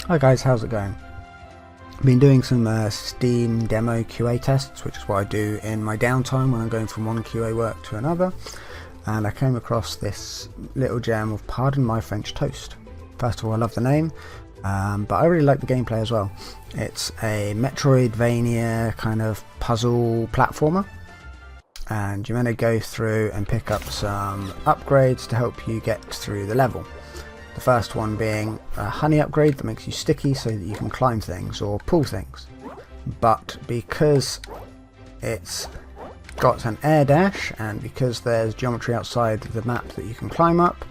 Hi guys, how's it going? I've been doing some Steam demo QA tests, which is what I do in my downtime when I'm going from one QA work to another, and I came across this little gem of Pardon My French Toast. First of all, I love the name, but I really like the gameplay as well. It's a Metroidvania kind of puzzle platformer, and you're meant to go through and pick up some upgrades to help you get through the level. The first one being a honey upgrade that makes you sticky so that you can climb things or pull things. But because it's got an air dash and because there's geometry outside the map that you can climb up,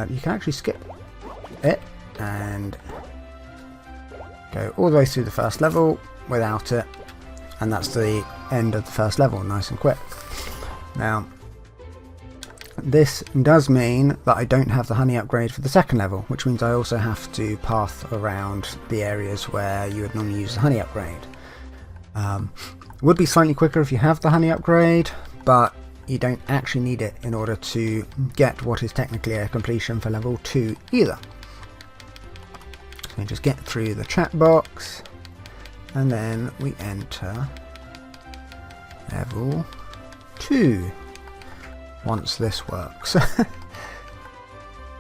you can actually skip it and go all the way through the first level without it, and that's the end of the first level, nice and quick. Now, this does mean that I don't have the honey upgrade for the second level, which means I also have to path around the areas where you would normally use the honey upgrade. It would be slightly quicker if you have the honey upgrade, but you don't actually need it in order to get what is technically a completion for level 2 either. So we just get through the chat box and then we enter level 2. Once this works. It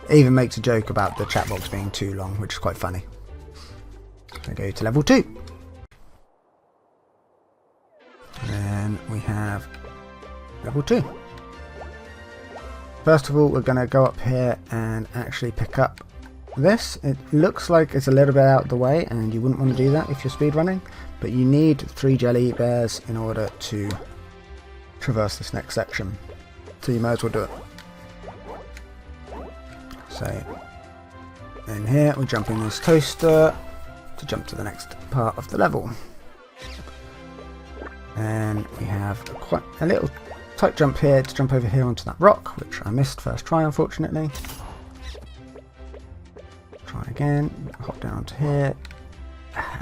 even makes a joke about the chat box being too long, which is quite funny. So go to level 2. Then we have level 2. First of all, we're going to go up here and actually pick up this. It looks like it's a little bit out of the way, and you wouldn't want to do that if you're speedrunning, but you need 3 jelly bears in order to traverse this next section. So you might as well do it. So in here we jump in this toaster to jump to the next part of the level. And we have quite a little tight jump here to jump over here onto that rock, which I missed first try unfortunately. Try again, hop down to here.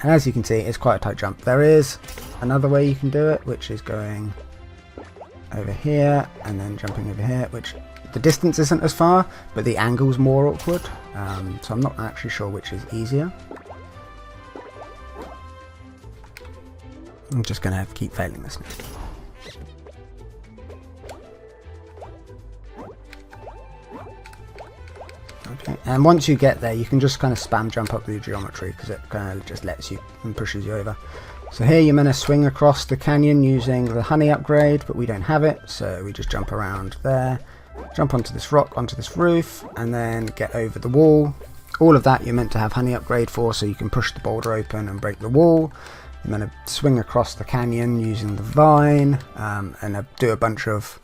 And as you can see, it's quite a tight jump. There is another way you can do it, which is going over here and then jumping over here, which the distance isn't as far but the angle's more awkward, so I'm not actually sure which is easier. I'm just gonna have to keep failing this now. Okay, and once you get there you can just kind of spam jump up with your geometry because it kind of just lets you and pushes you over. So here you're meant to swing across the canyon using the honey upgrade, but we don't have it, so we just jump around there, jump onto this rock, onto this roof, and then get over the wall. All of that you're meant to have honey upgrade for, so you can push the boulder open and break the wall. You're meant to swing across the canyon using the vine, and do a bunch of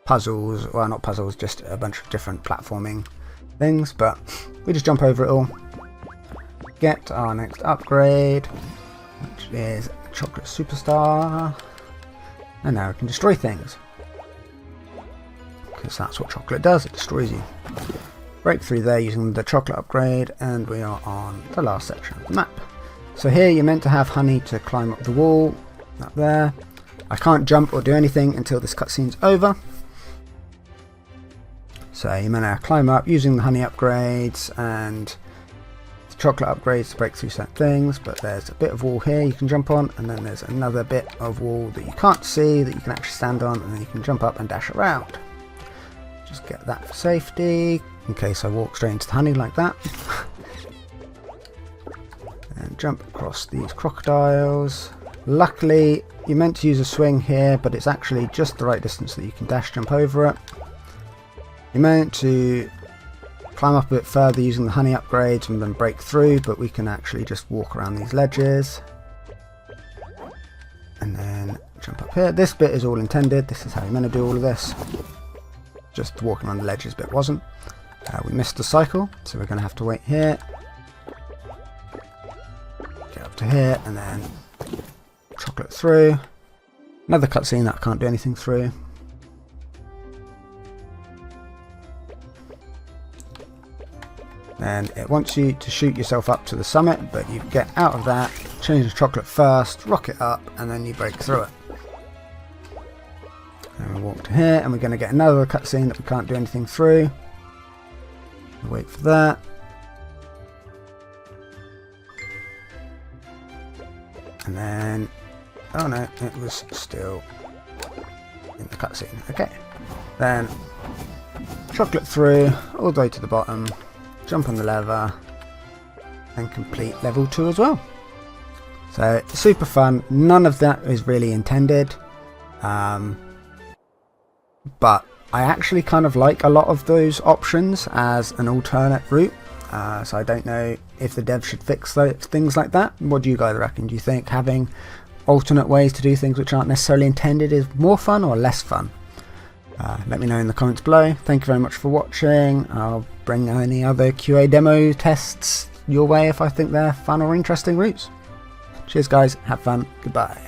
puzzles, well not puzzles, just a bunch of different platforming things, but we just jump over it all. Get our next upgrade, which is Chocolate Superstar, and now we can destroy things because that's what chocolate does, it destroys you. Break through there using the chocolate upgrade, and we are on the last section of the map. So here you're meant to have honey to climb up the wall, up there. I can't jump or do anything until this cutscene's over, so you're meant to climb up using the honey upgrades and chocolate upgrades to break through certain things, but there's a bit of wall here you can jump on, and then there's another bit of wall that you can't see that you can actually stand on, and then you can jump up and dash around. Just get that for safety in case I walk straight into the honey like that. And jump across these crocodiles. Luckily you're meant to use a swing here, but it's actually just the right distance so that you can dash jump over it. You're meant to climb up a bit further using the honey upgrades and then break through, but we can actually just walk around these ledges and then jump up here. This bit is all intended, this is how you're meant to do all of this. Just walking on the ledges bit wasn't. We missed the cycle, so we're going to have to wait here, get up to here, and then chocolate through. Another cutscene that I can't do anything through. And it wants you to shoot yourself up to the summit, but you get out of that, change the chocolate first, rock it up, and then you break through it. And we walk to here, and we're going to get another cutscene that we can't do anything through. We'll wait for that. And then, oh no, it was still in the cutscene. Okay, then chocolate through all the way to the bottom, jump on the lever, and complete level 2 as well. So super fun. None of that is really intended, but I actually kind of like a lot of those options as an alternate route. So I don't know if the devs should fix things like that. What do you guys reckon? Do you think having alternate ways to do things which aren't necessarily intended is more fun or less fun? Let me know in the comments below. Thank you very much for watching. I'll bring any other QA demo tests your way if I think they're fun or interesting routes. Cheers guys, have fun, goodbye.